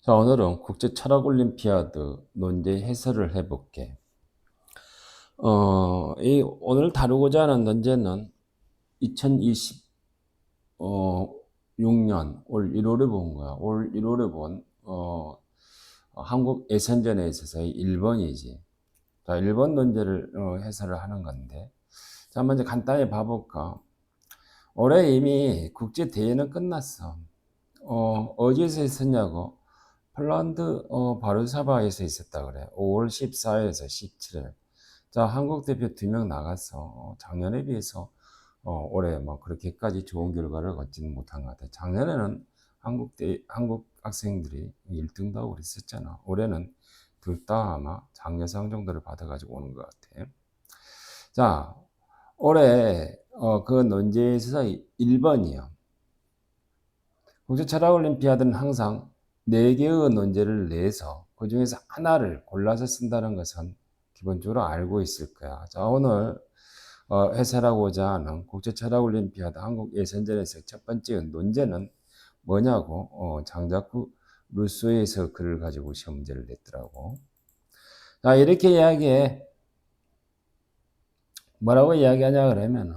자, 오늘은 국제철학올림피아드 논제 해설을 해볼게. 오늘 다루고자 하는 논제는 2026년 올 1월에 본 거야. 올 1월에 본, 한국 예선전에 있어서의 1번이지. 자, 1번 논제를 해설을 하는 건데. 자, 먼저 간단히 봐볼까. 올해 이미 국제대회는 끝났어. 어디서 했었냐고. 폴란드 바르샤바에서 있었다 그래. 5월 14일에서 17일. 자, 한국 대표 2명 나갔어. 작년에 비해서 올해 뭐 그렇게까지 좋은 결과를 거치는 못한 것 같아. 작년에는 한국 학생들이 1등도 하고 그랬었잖아. 올해는 둘 다 아마 장려상 정도를 받아가지고 오는 것 같아. 자, 올해 그 논제에 있어서 1번이요. 국제철학올림피아드는 항상 4개의 논제를 내서 그 중에서 하나를 골라서 쓴다는 것은 기본적으로 알고 있을 거야. 자, 오늘 해설하고자 하는 국제철학올림피아드 한국 예선전에서 첫 번째 논제는 뭐냐고 장자크 루소에서 글을 가지고 시험 문제를 냈더라고. 자, 이렇게 이야기해. 뭐라고 이야기하냐 그러면은,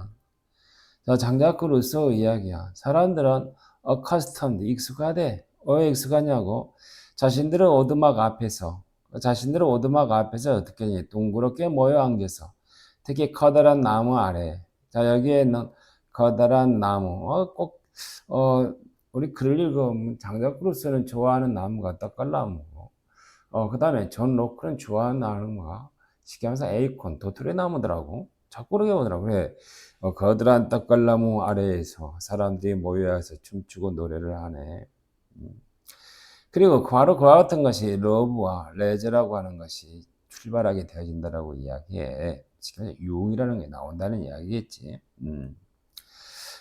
자, 장자크 루소 이야기야. 사람들은 accustomed, 익숙하대. 왜 익숙하냐고? 자신들의 오두막 앞에서 어떻게 하냐? 둥그렇게 모여 앉아서, 특히 커다란 나무 아래. 자, 여기에는 커다란 나무. 우리 글을 읽으면 장자크 루소는 좋아하는 나무가 떡갈나무고, 그 다음에 존 로크는 좋아하는 나무가 쉽게 말해서 에이콘, 도토리 나무더라고. 자꾸 그러게 보더라고. 그래. 거대한 떡갈나무 아래에서 사람들이 모여서 춤추고 노래를 하네. 그리고 바로 그와 같은 것이 러브와 레저라고 하는 것이 출발하게 되어진다라고 이야기해. 유흥이라는 게 나온다는 이야기겠지.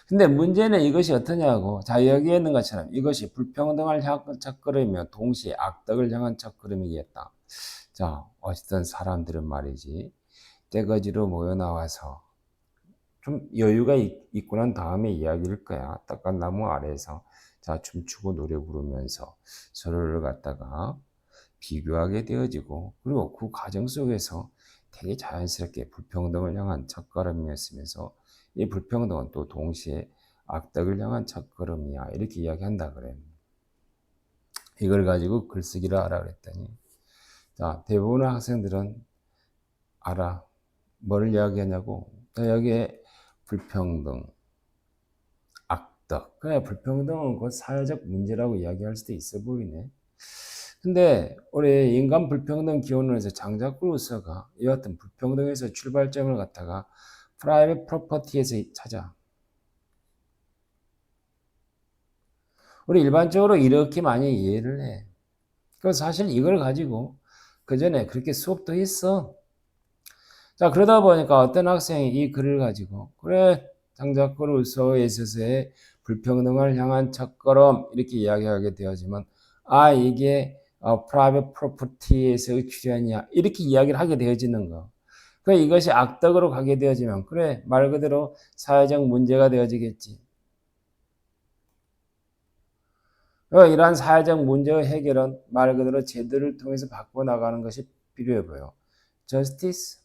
근데 문제는 이것이 어떠냐고. 자, 여기에 있는 것처럼 이것이 불평등을 향한 첫걸음이며 동시에 악덕을 향한 첫걸음이겠다. 자, 어쨌든 사람들은 말이지. 떼거지로 모여 나와서 좀 여유가 있고 난 다음에 이야기일 거야. 딱한 나무 아래에서 자, 춤추고 노래 부르면서 서로를 갖다가 비교하게 되어지고, 그리고 그 과정 속에서 되게 자연스럽게 불평등을 향한 첫걸음이었으면서 이 불평등은 또 동시에 악덕을 향한 첫걸음이야. 이렇게 이야기한다 그래. 이걸 가지고 글쓰기를 하라 그랬더니, 자, 대부분의 학생들은 알아. 뭘 이야기하냐고. 여기에 불평등, 악덕. 그래, 불평등은 그 사회적 문제라고 이야기할 수도 있어 보이네. 근데 우리 인간 불평등 기원론에서 장자크 루소가 이 같은 불평등에서 출발점을 갖다가 프라이빗 프로퍼티에서 찾아. 우리 일반적으로 이렇게 많이 이해를 해. 그래서 사실 이걸 가지고 그 전에 그렇게 수업도 했어. 자, 그러다 보니까 어떤 학생이 이 글을 가지고, 그래, 장자크 루소에 있어서의 불평등을 향한 첫걸음, 이렇게 이야기하게 되어지만, 아, 이게 private property에서의 출현이야. 이렇게 이야기를 하게 되어지는 거. 그 이것이 악덕으로 가게 되어지면, 그래, 말 그대로 사회적 문제가 되어지겠지. 이러한 사회적 문제의 해결은 말 그대로 제도를 통해서 바꿔나가는 것이 필요해 보여. justice,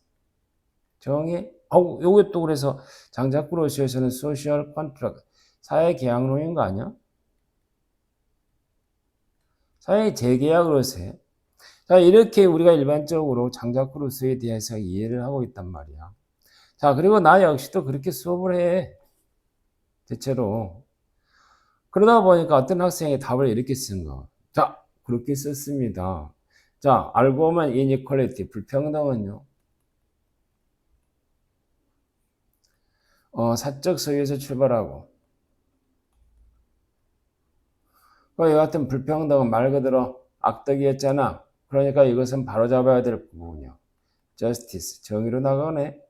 정의, 요게 또 그래서 장자크 루소에서는 소셜 컨트랙트, 사회 계약론인 거 아니야? 사회 재계약으로 해. 자, 이렇게 우리가 일반적으로 장자크 루소에 대해서 이해를 하고 있단 말이야. 자, 그리고 나 역시도 그렇게 수업을 해. 대체로. 그러다 보니까 어떤 학생이 답을 이렇게 쓴 거. 자, 그렇게 썼습니다. 자, 알고 보면 inequality, 불평등은요. 사적 소유에서 출발하고, 이 같은 불평등은 말 그대로 악덕이었잖아. 그러니까 이것은 바로잡아야 될 부분이야. justice, 정의로 나가네.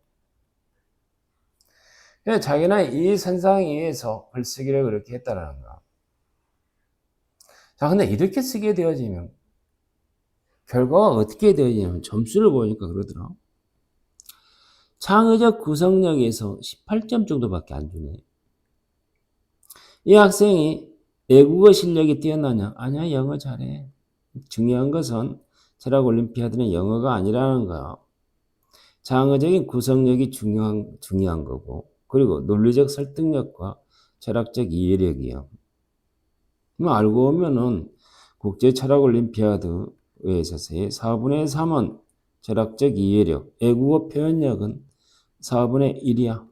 자기는 이 선상에 의해서 글쓰기를 그렇게 했다라는 거야. 자, 근데 이렇게 쓰게 되어지면 결과가 어떻게 되어지냐면 점수를 보니까 그러더라. 창의적 구성력에서 18점 정도밖에 안 주네. 이 학생이 외국어 실력이 뛰어나냐? 아니야, 영어 잘해. 중요한 것은 철학 올림피아드는 영어가 아니라는 거야. 장어적인 구성력이 중요한 거고, 그리고 논리적 설득력과 철학적 이해력이요. 알고 보면은 국제 철학 올림피아드에 있어서의 4분의 3은 철학적 이해력, 애국어 표현력은 4분의 1이야.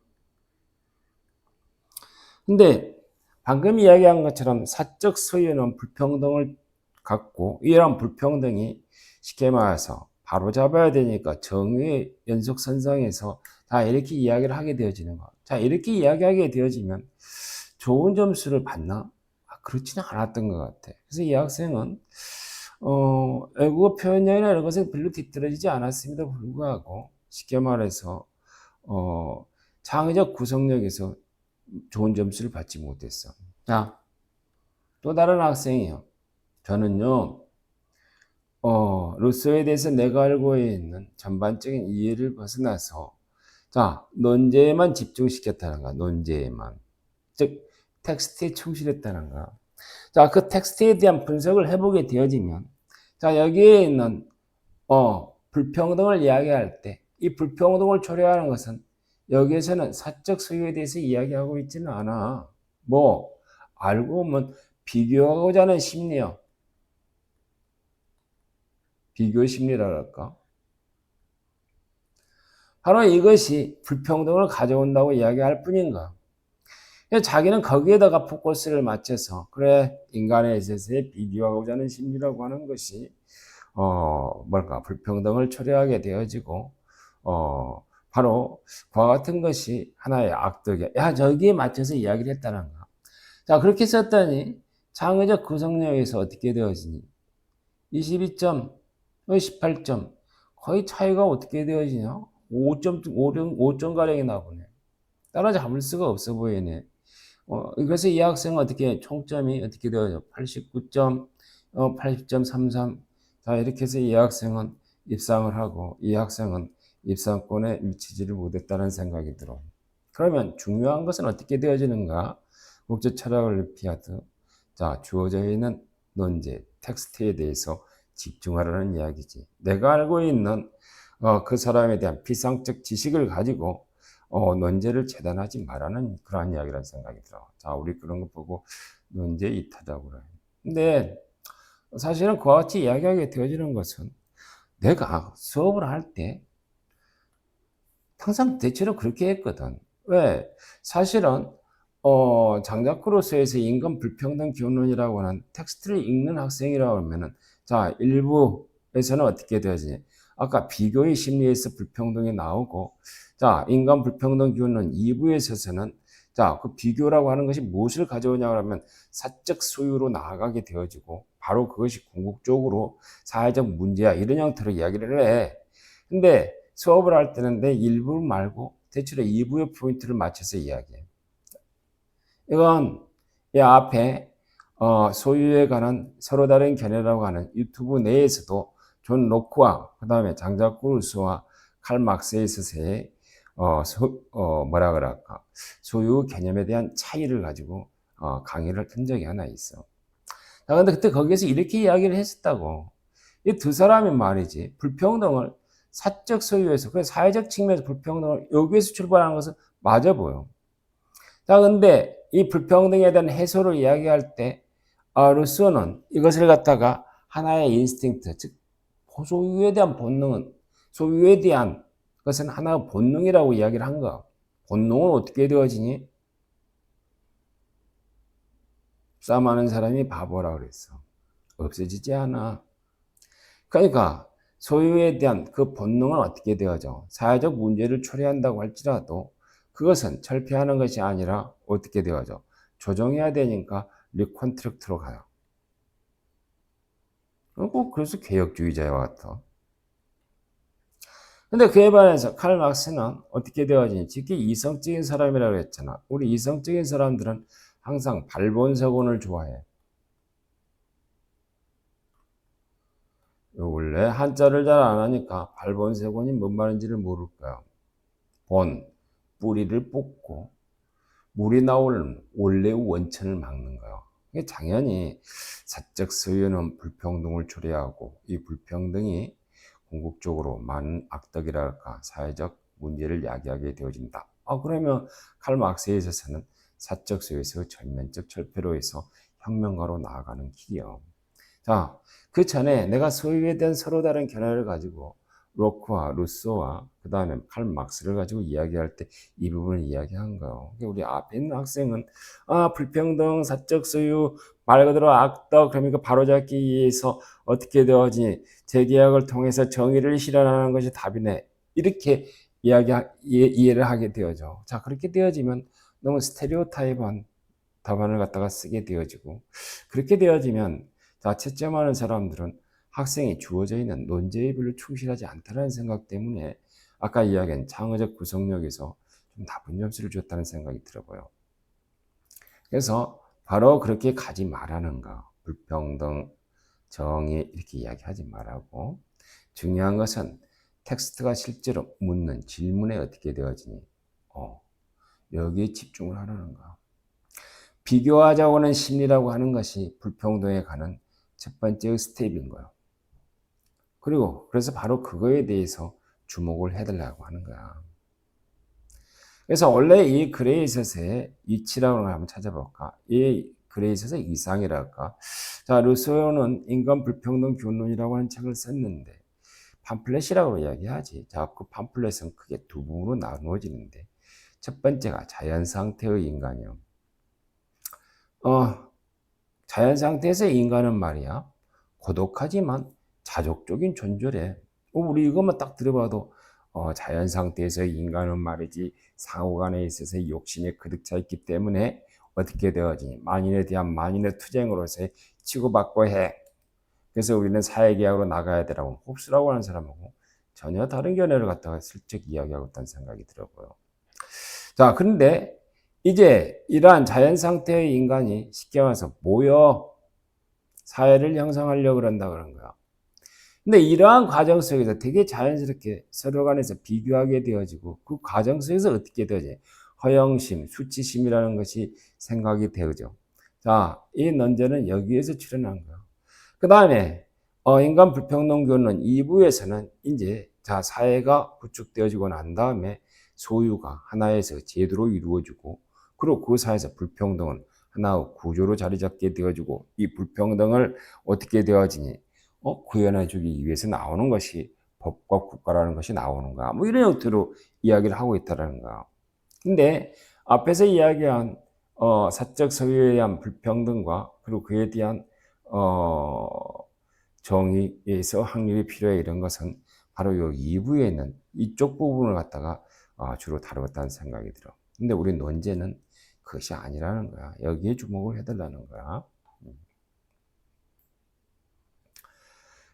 근데 방금 이야기한 것처럼 사적 소유는 불평등을 갖고, 이런 불평등이 쉽게 말해서 바로잡아야 되니까 정의의 연속선상에서 다 이렇게 이야기를 하게 되어지는 거야. 자, 이렇게 이야기하게 되어지면 좋은 점수를 받나? 그렇지는 않았던 것 같아. 그래서 이 학생은 외국어 표현량이나 이런 것은 별로 뒤떨어지지 않았음에도 불구하고 쉽게 말해서 창의적 구성력에서 좋은 점수를 받지 못했어. 자, 또 다른 학생이요. 저는요, 루소에 대해서 내가 알고 있는 전반적인 이해를 벗어나서, 자, 논제에만 집중시켰다는 거야, 논제에만. 즉, 텍스트에 충실했다는 거야. 자, 그 텍스트에 대한 분석을 해보게 되어지면, 자, 여기에 있는, 불평등을 이야기할 때, 이 불평등을 초래하는 것은 여기에서는 사적 소유에 대해서 이야기하고 있지는 않아. 뭐, 알고 보면 비교하고자 하는 심리요. 비교 심리라 할까? 바로 이것이 불평등을 가져온다고 이야기할 뿐인가? 자기는 거기에다가 포커스를 맞춰서, 그래, 인간에 있어서의 비교하고자 하는 심리라고 하는 것이 불평등을 초래하게 되어지고, 바로 그와 같은 것이 하나의 악덕이야. 야, 저기에 맞춰서 이야기를 했다는 거야. 자, 그렇게 썼더니 창의적 구성력에서 어떻게 되어지니? 22점, 18점. 거의 차이가 어떻게 되어지냐? 5점가량이 나보네. 따라잡을 수가 없어 보이네. 그래서 이 학생은 어떻게, 총점이 어떻게 되어져? 89점, 80.33. 자, 이렇게 해서 이 학생은 입상을 하고, 이 학생은 입상권에 미치지를 못했다는 생각이 들어. 그러면 중요한 것은 어떻게 되어지는가? 국제 철학 올림피아드. 자, 주어져 있는 논제, 텍스트에 대해서 집중하라는 이야기지. 내가 알고 있는 그 사람에 대한 피상적 지식을 가지고 논제를 재단하지 말라는 그러한 이야기라는 생각이 들어. 자, 우리 그런 거 보고 논제 이타자고 그래. 근데 사실은 그와 같이 이야기하게 되어지는 것은 내가 수업을 할 때 항상 대체로 그렇게 했거든. 왜? 사실은 장자크로스에서 인간 불평등 교훈이라고 하는 텍스트를 읽는 학생이라고 하면은, 자, 일부에서는 어떻게 되어지냐? 아까 비교의 심리에서 불평등이 나오고, 자, 인간 불평등 교훈은 2부에 있어서는, 자, 그 비교라고 하는 것이 무엇을 가져오냐고 하면 사적 소유로 나아가게 되어지고, 바로 그것이 궁극적으로 사회적 문제야, 이런 형태로 이야기를 해. 근데 수업을 할 때는 내 1부 말고 대체로 2부의 포인트를 맞춰서 이야기해. 이건 이 앞에 소유에 관한 서로 다른 견해라고 하는 유튜브 내에서도 존 로크와 그 다음에 장자크 루소와 칼 막스에 있어서의 뭐라 그럴까, 소유 개념에 대한 차이를 가지고 강의를 한 적이 하나 있어. 근데 그때 거기에서 이렇게 이야기를 했었다고. 이 두 사람이 말이지, 불평등을 사적 소유에서, 그 사회적 측면에서 불평등을 여기에서 출발하는 것은 맞아 보여. 자, 근데 이 불평등에 대한 해소를 이야기할 때, 루소는 이것을 갖다가 하나의 인스팅트, 즉, 소유에 대한 본능은, 소유에 대한 것은 하나의 본능이라고 이야기를 한 거야. 본능은 어떻게 되어지니? 싸움하는 사람이 바보라 그랬어. 없어지지 않아. 그러니까 소유에 대한 그 본능은 어떻게 되어져? 사회적 문제를 초래한다고 할지라도 그것은 철폐하는 것이 아니라 어떻게 되어져? 조정해야 되니까 리컨트랙트로 가요. 그래서 개혁주의자와 같아. 근데 그에 반해서 칼 막스는 어떻게 되어지니? 특히 이성적인 사람이라고 했잖아. 우리 이성적인 사람들은 항상 발본색원을 좋아해. 원래 한자를 잘 안 하니까 발본색원이 뭔 말인지를 모를 거야. 본, 뿌리를 뽑고 물이 나오는 원래의 원천을 막는 거야. 당연히 사적 소유는 불평등을 초래하고 이 불평등이 궁극적으로 많은 악덕이랄까 사회적 문제를 야기하게 되어진다. 그러면 칼 마르크스에 있어서는 사적 소유에서 전면적 철폐로 해서 혁명가로 나아가는 길이요. 자, 그 전에 내가 소유에 대한 서로 다른 견해를 가지고 로크와 루소와 그 다음에 칼 마르크스를 가지고 이야기할 때 이 부분을 이야기한 거예요. 우리 앞에 있는 학생은 불평등, 사적 소유, 말 그대로 악덕, 그러니까 바로잡기 위해서 어떻게 되어지니 재계약을 통해서 정의를 실현하는 것이 답이네. 이렇게 이해를 하게 되어져. 자, 그렇게 되어지면 너무 스테레오타입한 답안을 갖다가 쓰게 되어지고, 그렇게 되어지면 자, 채점하는 사람들은 학생이 주어져 있는 논제에 별로 충실하지 않다는 생각 때문에 아까 이야기한 창의적 구성력에서 좀 나쁜 점수를 줬다는 생각이 들어요. 그래서 바로 그렇게 가지 말라는 거. 불평등, 정의 이렇게 이야기하지 말라고. 중요한 것은 텍스트가 실제로 묻는 질문에 어떻게 되어지니 여기에 집중을 하라는 거. 비교하자고 하는 심리라고 하는 것이 불평등에 가는 첫 번째 스텝인 거예요. 그리고 그래서 바로 그거에 대해서 주목을 해달라고 하는 거야. 그래서 원래 이 글에 있어서의 이치라고 하는 걸 한번 찾아볼까? 이 글에 있어서 이상이랄까? 자, 루소는 인간 불평등 교훈론이라고 하는 책을 썼는데 팜플렛이라고 이야기하지. 자, 그 팜플렛은 크게 두 부분으로 나누어지는데 첫 번째가 자연 상태의 인간이요. 자연 상태에서의 인간은 말이야 고독하지만 자족적인 존재래. 우리 이것만 딱 들어봐도 자연 상태에서의 인간은 말이지 상호간에 있어서 욕심에 가득 차 있기 때문에 어떻게 되어지니 만인에 대한 만인의 투쟁으로서 치고받고 해. 그래서 우리는 사회계약으로 나가야 되라고 홉스라고 하는 사람하고 전혀 다른 견해를 갖다가 슬쩍 이야기하고 있다는 생각이 들어요. 자, 그런데 이제 이러한 자연 상태의 인간이 쉽게 말해서 모여 사회를 형성하려고 그런다 그런 거야. 근데 이러한 과정 속에서 되게 자연스럽게 서로 간에서 비교하게 되어지고 그 과정 속에서 어떻게 되어지? 허영심, 수치심이라는 것이 생각이 되어져. 자, 이 논제는 여기에서 출현한 거야. 그 다음에 인간 불평등 교훈론 2부에서는 이제 자 사회가 구축되어지고 난 다음에 소유가 하나에서 제도로 이루어지고 그리고 그 사회에서 불평등은 하나의 구조로 자리 잡게 되어지고 이 불평등을 어떻게 되어지니 구현해주기 위해서 나오는 것이 법과 국가라는 것이 나오는 거야. 뭐 이런 형태로 이야기를 하고 있다는 거야. 근데 앞에서 이야기한 사적 소유에 대한 불평등과 그리고 그에 대한 정의에서 확률이 필요해 이런 것은 바로 요 2부에 있는 이쪽 부분을 갖다가 주로 다루었다는 생각이 들어. 근데 우리 논제는 그것이 아니라는 거야. 여기에 주목을 해달라는 거야.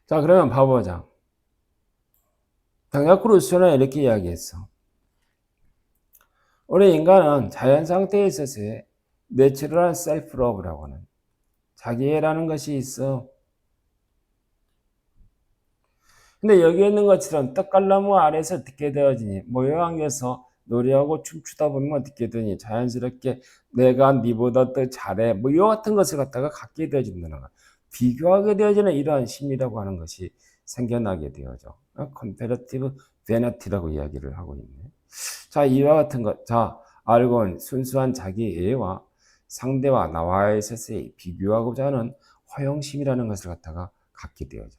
자, 그러면 봐보자. 장자크 루소는 이렇게 이야기했어. 우리 인간은 자연 상태에 있어서의 내추럴한 셀프 러브라고 하는 자기애라는 것이 있어. 근데 여기 있는 것처럼 떡갈나무 아래서 어떻게 되어지니 모여앉아서 노래하고 춤추다 보면 어떻게 되니 자연스럽게 내가 니보다 더 잘해 뭐 이와 같은 것을 갖다가 갖게 되어진다는 거야. 비교하게 되어지는 이러한 심리라고 하는 것이 생겨나게 되어져. 컴패러티브 베너티라고 이야기를 하고 있네. 자, 이와 같은 것. 자, 알고는 순수한 자기애와 상대와 나와 있어서의 비교하고자 하는 허영심이라는 것을 갖다가 갖게 되어져.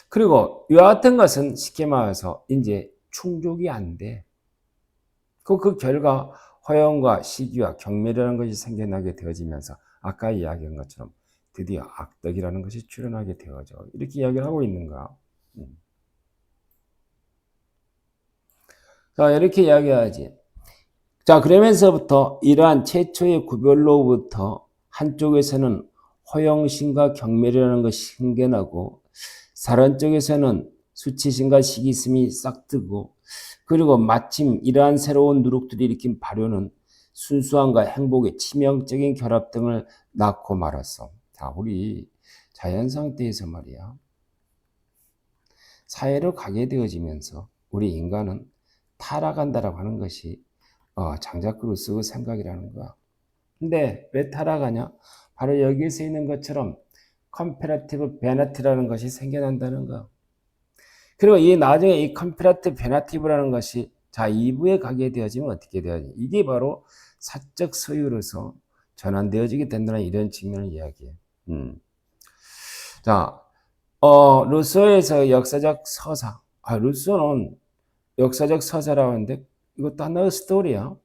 그리고 이와 같은 것은 쉽게 말해서 이제 충족이 안 돼. 그 결과 허영과 시기와 경멸이라는 것이 생겨나게 되어지면서 아까 이야기한 것처럼 드디어 악덕이라는 것이 출현하게 되어져. 이렇게 이야기를 하고 있는 거야. 자, 이렇게 이야기하지. 자, 그러면서부터 이러한 최초의 구별로부터 한쪽에서는 허영심과 경멸이라는 것이 생겨나고 다른 쪽에서는 수치심과 시기심이 싹트고 그리고 마침 이러한 새로운 누룩들이 일으킨 발효는 순수함과 행복의 치명적인 결합 등을 낳고 말았어. 자, 우리 자연 상태에서 말이야. 사회로 가게 되어지면서 우리 인간은 타락한다라고 하는 것이 장자크루스의 생각이라는 거야. 근데 왜 타락하냐? 바로 여기서 있는 것처럼 컴패러티브 베너티라는 것이 생겨난다는 거. 그리고 이 나중에 이 컴패러티브 베너티브라는 것이 자 2부에 가게 되어지면 어떻게 되어지? 이게 바로 사적 소유로서 전환되어지게 된다는 이런 측면을 이야기해요. 자, 루소에서 역사적 서사. 루소는 역사적 서사라고 하는데 이것도 하나의 스토리야.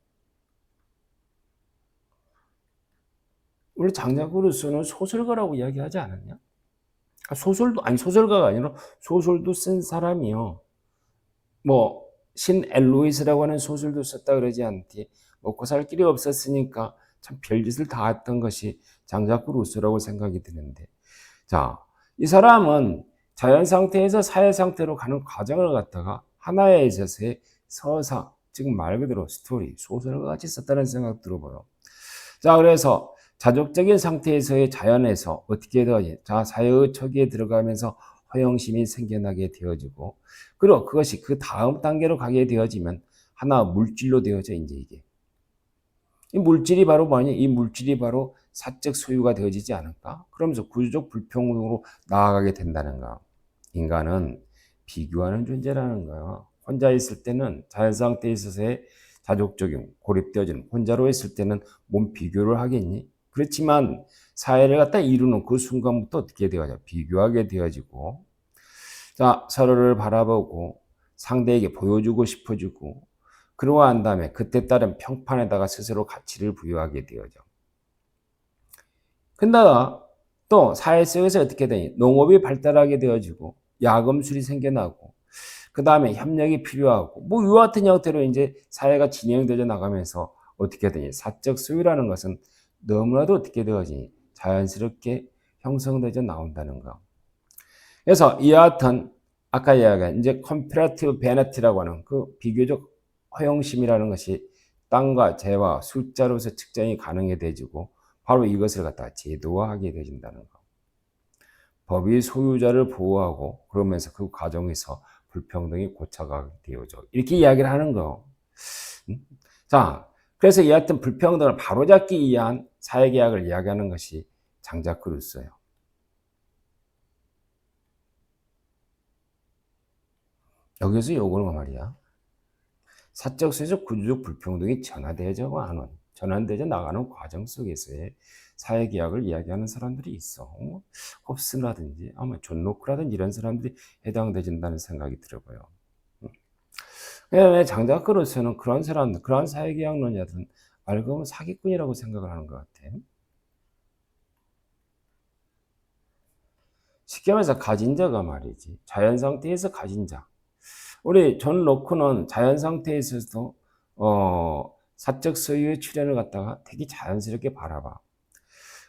우리 장자크 루소는 소설가라고 이야기하지 않았냐? 소설도 아니 소설가가 아니라 소설도 쓴 사람이요. 뭐 신 엘로이스라고 하는 소설도 썼다 그러지 않지. 먹고 살 길이 없었으니까 참 별짓을 다 했던 것이 장자크 루소라고 생각이 드는데, 자, 이 사람은 자연 상태에서 사회 상태로 가는 과정을 갖다가 하나에 있어서의 서사, 즉 말 그대로 스토리, 소설과 같이 썼다는 생각 들어보여. 자, 그래서 자족적인 상태에서의 자연에서 어떻게 되어지? 자, 사회의 초기에 들어가면서 허영심이 생겨나게 되어지고, 그리고 그것이 그 다음 단계로 가게 되어지면 하나 물질로 되어져, 이제 이게. 이 물질이 바로 뭐냐? 이 물질이 바로 사적 소유가 되어지지 않을까? 그러면서 구조적 불평등으로 나아가게 된다는 거. 인간은 비교하는 존재라는 거야. 혼자 있을 때는 자연 상태에 있어서의 자족적인 고립되어지는, 혼자로 있을 때는 몸 비교를 하겠니? 그렇지만 사회를 갖다 이루는 그 순간부터 어떻게 되어져? 비교하게 되어지고, 자, 서로를 바라보고 상대에게 보여주고 싶어지고, 그러고 난 다음에 그때 따른 평판에다가 스스로 가치를 부여하게 되어져. 근데 또 사회 속에서 어떻게 되니? 농업이 발달하게 되어지고, 야금술이 생겨나고, 그 다음에 협력이 필요하고, 뭐 이와 같은 형태로 이제 사회가 진행되어 나가면서 어떻게 되니? 사적 소유라는 것은 너무나도 어떻게 되어지니? 자연스럽게 형성되어 나온다는 거. 그래서 이와 같은 아까 이야기한 이제 컴패러티브 베너티라고 하는 그 비교적 허용심이라는 것이 땅과 재와 숫자로서 측정이 가능해 되지고, 바로 이것을 갖다가 제도화하게 되진다는 거. 법이 소유자를 보호하고 그러면서 그 과정에서 불평등이 고착하게 되어져. 이렇게 이야기를 하는 거. 자, 그래서 이 같은 불평등을 바로잡기 위한 사회계약을 이야기하는 것이 장자크 루소예요. 여기서 요거는 말이야. 사적 세적 구조적 불평등이 전환되어져 나가는 과정 속에서의 사회계약을 이야기하는 사람들이 있어. 홉스라든지 아마 존 로크라든지 이런 사람들이 해당되진다는 생각이 들어요. 왜냐하면 장자크로서는 그런 사람들, 그런 사회계약론자들은 알고 보면 사기꾼이라고 생각을 하는 것 같아. 쉽게 말해서 가진 자가 말이지. 자연 상태에서 가진 자. 우리 존 로크는 자연 상태에서도 사적 소유의 출현을 갖다가 되게 자연스럽게 바라봐.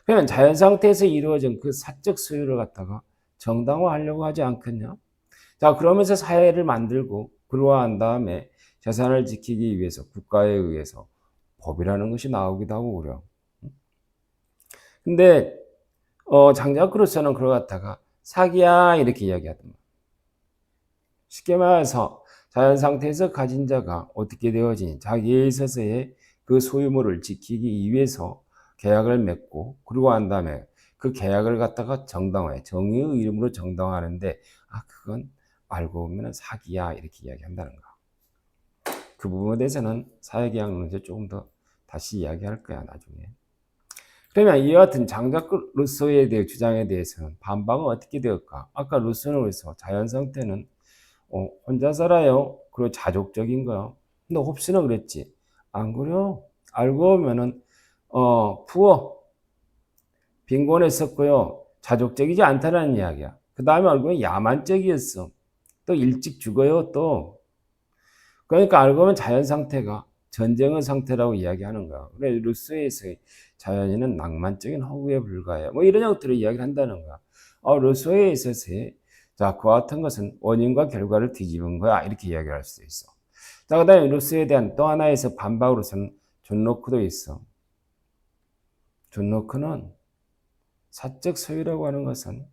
그러면 자연 상태에서 이루어진 그 사적 소유를 갖다가 정당화하려고 하지 않겠냐? 자, 그러면서 사회를 만들고 그러한 다음에 재산을 지키기 위해서 국가에 의해서 법이라는 것이 나오기도 하고 그래요. 근데 장자크로서는 그걸 갖다가 사기야 이렇게 이야기하더만. 쉽게 말해서 자연 상태에서 가진 자가 어떻게 되어지니 자기에 있어서의 그 소유물을 지키기 위해서 계약을 맺고 그러고 한 다음에 그 계약을 갖다가 정당화해 정의의 이름으로 정당화하는데 그건 알고 보면 사기야 이렇게 이야기한다는 거. 그 부분에 대해서는 사회계약론에서 조금 더 다시 이야기할 거야 나중에. 그러면 이와 같은 장자크 루소에 대해 주장에 대해서는 반박은 어떻게 되었까? 아까 루소는 그래서 자연 상태는 혼자 살아요. 그리고 자족적인 거요. 근데 홉스는 그랬지. 안 그래요. 알고 보면은 푸어 빈곤했었고요. 자족적이지 않다는 이야기야. 그 다음에 알고 보면 야만적이었어. 또 일찍 죽어요. 또 그러니까 알고 보면 자연 상태가 전쟁의 상태라고 이야기하는 거야. 그래 루소에서의 자연인은 낭만적인 허구에 불과해. 뭐 이런 형태로 이야기를 한다는 거야. 루소에 있어서의 자, 그와 같은 것은 원인과 결과를 뒤집은 거야. 이렇게 이야기할 수 있어. 자, 그 다음에 루소에 대한 또 하나에서 반박으로서는 존 로크도 있어. 존 로크는 사적 소유라고 하는 것은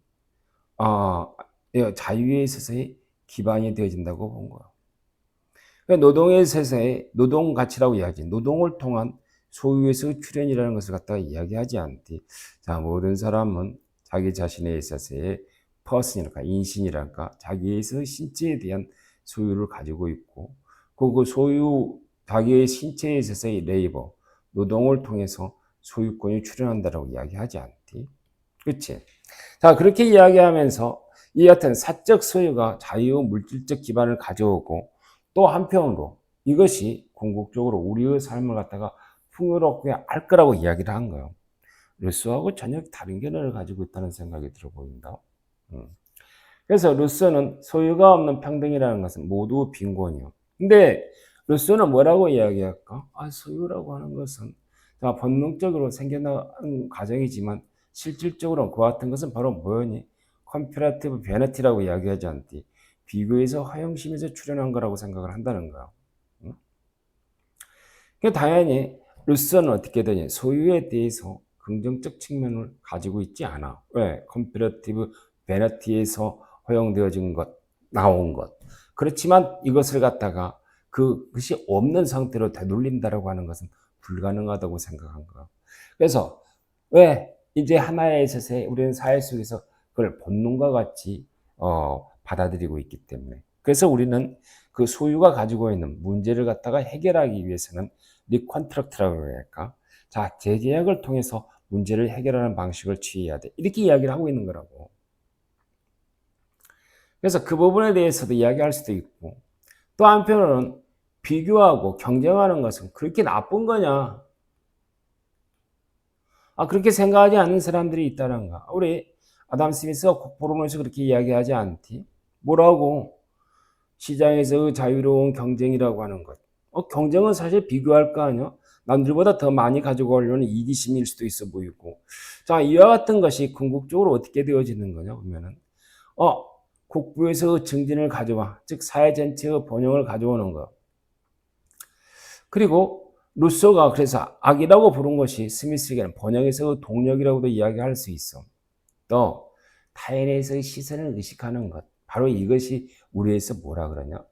자유에 있어서의 기반이 되어진다고 본 거야. 노동에 있어서의 노동 가치라고 이야기하지. 노동을 통한 소유에서 출현이라는 것을 갖다가 이야기하지 않디. 자, 모든 사람은 자기 자신에 있어서의 퍼슨이랄까, 인신이랄까, 자기의 신체에 대한 소유를 가지고 있고, 그 소유, 자기의 신체에 있어서의 레이버, 노동을 통해서 소유권이 출현한다라고 이야기하지 않디. 그치? 자, 그렇게 이야기하면서 이 같은 사적 소유가 자유 물질적 기반을 가져오고 또 한편으로 이것이 궁극적으로 우리의 삶을 갖다가 풍요롭게 할 거라고 이야기를 한 거예요. 루소하고 전혀 다른 견해를 가지고 있다는 생각이 들어 보인다. 그래서 루소는 소유가 없는 평등이라는 것은 모두 빈곤이요. 근데 루소는 뭐라고 이야기할까? 소유라고 하는 것은 본능적으로 생겨나는 과정이지만 실질적으로 그 같은 것은 바로 뭐니? 컴패러티브 베너티라고 이야기하지 않디. 비교에서 허영심에서 출현한 거라고 생각을 한다는 거야. 당연히 루소는 어떻게 되냐? 소유에 대해서 긍정적 측면을 가지고 있지 않아. 왜? 컴패러티브 베너티에서 허용되어진 것, 나온 것. 그렇지만 이것을 갖다가 그것이 없는 상태로 되돌린다라고 하는 것은 불가능하다고 생각한 거야. 그래서 왜 이제 하나에 있어서 우리는 사회 속에서 그걸 본능과 같이 받아들이고 있기 때문에. 그래서 우리는 그 소유가 가지고 있는 문제를 갖다가 해결하기 위해서는 리컨트럭트라고 할까? 자, 재계약을 통해서 문제를 해결하는 방식을 취해야 돼. 이렇게 이야기를 하고 있는 거라고. 그래서 그 부분에 대해서도 이야기할 수도 있고, 또 한편으로는 비교하고 경쟁하는 것은 그렇게 나쁜 거냐? 그렇게 생각하지 않는 사람들이 있다는가? 우리 아담 스미스가 곡포럼에서 그렇게 이야기하지 않디? 뭐라고? 시장에서 자유로운 경쟁이라고 하는 것. 경쟁은 사실 비교할 거 아니야? 남들보다 더 많이 가지고 가려는 이기심일 수도 있어 보이고. 자, 이와 같은 것이 궁극적으로 어떻게 되어지는 거냐, 보면은. 국부에서 증진을 가져와. 즉, 사회 전체의 번영을 가져오는 거. 그리고 루소가 그래서 악이라고 부른 것이 스미스에게는 번영에서 동력이라고도 이야기할 수 있어. 또 타인에서의 시선을 의식하는 것. 바로 이것이 우리에서 뭐라 그러냐?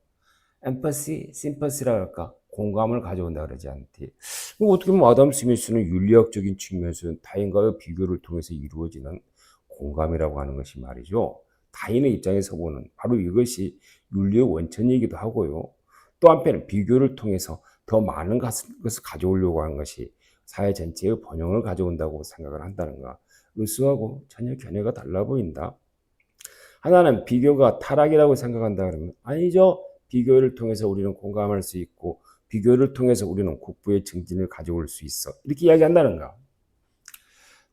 엠퍼시, 심퍼시라 할까? 공감을 가져온다 그러지 않지. 어떻게 보면 아담 스미스는 윤리학적인 측면에서 타인과의 비교를 통해서 이루어지는 공감이라고 하는 것이 말이죠. 타인의 입장에서 보는 바로 이것이 윤리의 원천이기도 하고요. 또 한편은 비교를 통해서 더 많은 것을 가져오려고 하는 것이 사회 전체의 번영을 가져온다고 생각을 한다는 거. 루스하고 전혀 견해가 달라 보인다. 하나는 비교가 타락이라고 생각한다 그러면 아니죠. 비교를 통해서 우리는 공감할 수 있고 비교를 통해서 우리는 국부의 증진을 가져올 수 있어. 이렇게 이야기한다는 거.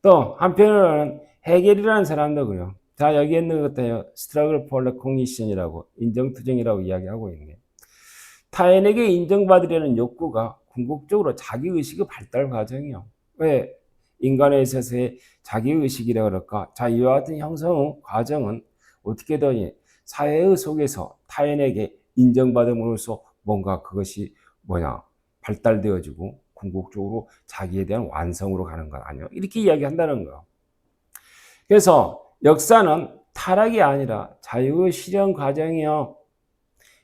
또 한편으로는 해겔이라는 사람도 그래요. 자, 여기에 있는 것도 스트러글 폴 레코니션이라고 인정투쟁이라고 이야기하고 있네. 타인에게 인정받으려는 욕구가 궁극적으로 자기의식의 발달 과정이요. 왜? 인간에 있어서의 자기의식이라 그럴까? 자, 이와 같은 형성 과정은 어떻게 되니? 사회의 속에서 타인에게 인정받음으로써 뭔가 그것이 발달되어지고 궁극적으로 자기에 대한 완성으로 가는 것 아니에요? 이렇게 이야기한다는 거. 그래서 역사는 타락이 아니라 자유의 실현 과정이요.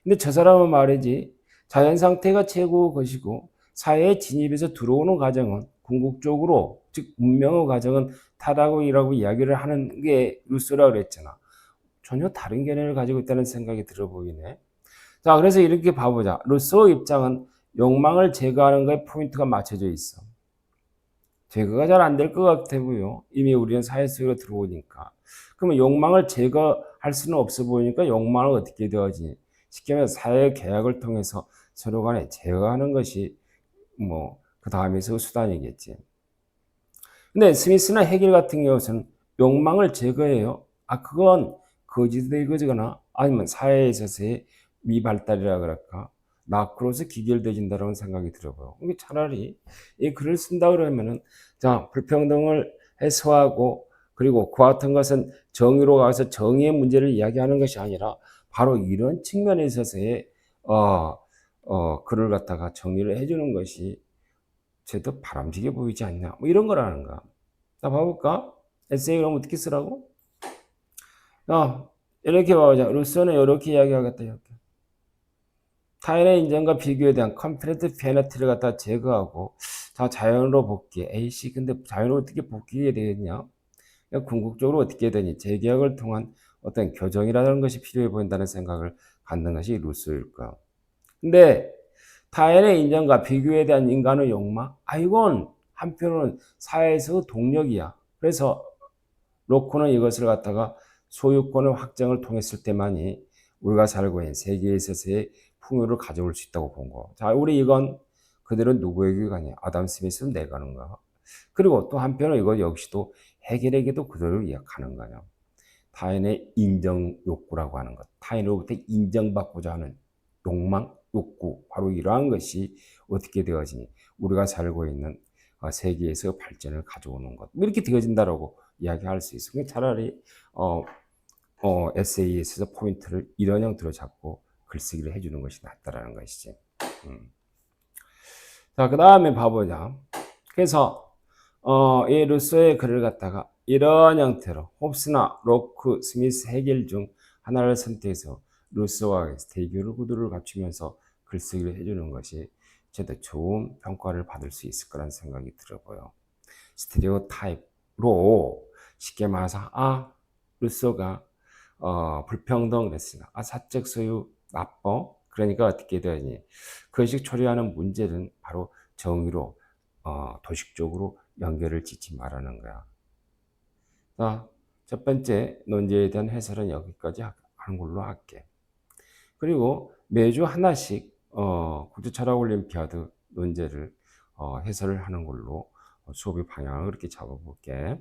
근데 저 사람은 말이지 자연 상태가 최고의 것이고 사회에 진입해서 들어오는 과정은 궁극적으로 즉 문명의 과정은 타락이라고 이야기를 하는 게 루소라고 그랬잖아. 전혀 다른 견해를 가지고 있다는 생각이 들어 보이네. 자, 그래서 이렇게 봐보자. 루소 입장은 욕망을 제거하는 거에 포인트가 맞춰져 있어. 제거가 잘 안 될 것 같아요. 이미 우리는 사회 속으로 들어오니까. 그러면 욕망을 제거할 수는 없어 보이니까 욕망을 어떻게 되어지니? 쉽게 말해서 사회 계약을 통해서 서로 간에 제거하는 것이 그 다음에서 수단이겠지. 근데 스미스나 해겔 같은 경우는 욕망을 제거해요. 그건 거짓의 거거나 아니면 사회에 있어서의 미발달이라 그럴까? 낙으로서 기결되진다라는 생각이 들어요. 차라리 이 글을 쓴다 그러면은 자, 불평등을 해소하고 그리고 그 같은 것은 정의로 가서 정의의 문제를 이야기하는 것이 아니라 바로 이런 측면에 있어서의 글을 갖다가 정리를 해주는 것이 쟤도 바람직해 보이지 않냐? 이런 거라는 거야. 자, 봐볼까? 에세이 그럼 어떻게 쓰라고? 이렇게 봐보자. 루소는 이렇게 이야기하겠다. 이렇게. 타인의 인정과 비교에 대한 컴패러티브 페너티를 갖다 제거하고 자, 자연으로 복귀. A씨, 근데 자연으로 어떻게 복귀가 되겠냐? 궁극적으로 어떻게 되니? 재계약을 통한 어떤 교정이라는 것이 필요해 보인다는 생각을 갖는 것이 루소일까? 근데 타인의 인정과 비교에 대한 인간의 욕망? 이건 한편으로는 사회에서 동력이야. 그래서 로코는 이것을 갖다가 소유권의 확정을 통했을 때만이 우리가 살고 있는 세계에 있어서의 풍요를 가져올 수 있다고 본 거. 자, 우리 이건 그대로 누구에게 가냐? 아담 스미스는 내가는가? 그리고 또 한편으로 이거 역시도 해결에게도 그대로 이야기하는 거냐. 타인의 인정 욕구라고 하는 것. 타인으로부터 인정받고자 하는 욕망, 욕구. 바로 이러한 것이 어떻게 되어지니? 우리가 살고 있는 세계에서 발전을 가져오는 것. 이렇게 되어진다라고 이야기할 수 있어. 차라리 에세이에서 포인트를 이런 형태로 잡고 글쓰기를 해주는 것이 낫다라는 것이지. 자, 그 다음에 봐보자. 그래서 이 루소의 글을 갖다가 이런 형태로 홉스나 로크, 스미스, 헤겔 중 하나를 선택해서 루소와 대결 구도를 갖추면서 글쓰기를 해주는 것이 저도 좋은 평가를 받을 수 있을 거란 생각이 들어보여. 스테레오타입으로 쉽게 말해서 루소가 불평등 그랬으나 사적 소유 나빠. 그러니까 어떻게 되니? 그것이 초래하는 문제는 바로 정의로 도식적으로 연결을 짓지 말라는 거야. 자, 첫 번째 논제에 대한 해설은 여기까지 하는 걸로 할게. 그리고 매주 하나씩 국제철학 올림피아드 논제를 해설을 하는 걸로 수업의 방향을 그렇게 잡아볼게.